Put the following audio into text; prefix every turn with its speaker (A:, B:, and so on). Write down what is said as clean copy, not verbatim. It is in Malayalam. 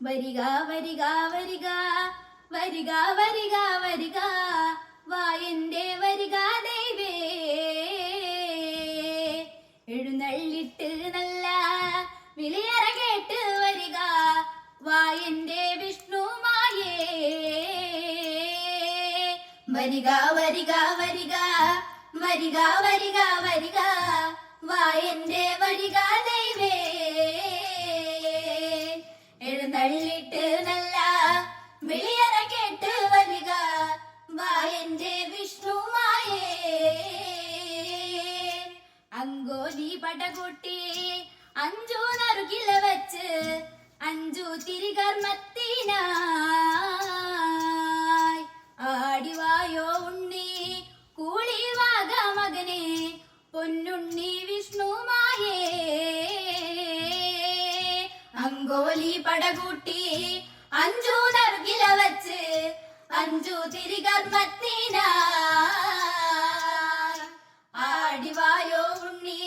A: വരിക വരിക വരിക വരിക വരിക വരിക വാ എന്റെ വരിക ദൈവേ, എഴുന്നള്ളിട്ട് നല്ല വിളിയറ കേട്ട് വരിക വാ എന്റെ വിഷ്ണുമായേ. വരിക വരിക വരിക വരിക വരിക വരിക വാ എന്റെ വരിക ദൈവേ, എഴുന്നള്ളിട്ട് നല്ല വിളിയറ കേട്ട് വരിക വാ എന്റെ വിഷ്ണുമായേ. അങ്കോലി പടകൂട്ടി അഞ്ചു നറുകില വച്ച് അഞ്ചു തിരികർമ്മത്തിനായി ആടിവായോ ഉണ്ണി കൂളിവാക മകനെ പൊന്നുണ്ണി വിഷ്ണുമായേ. അങ്കോലി പടകൂട്ടി അഞ്ചു നറുകില വച്ച് അഞ്ചു തിരികർമ്മത്തിനായി ആടിവായോ ഉണ്ണി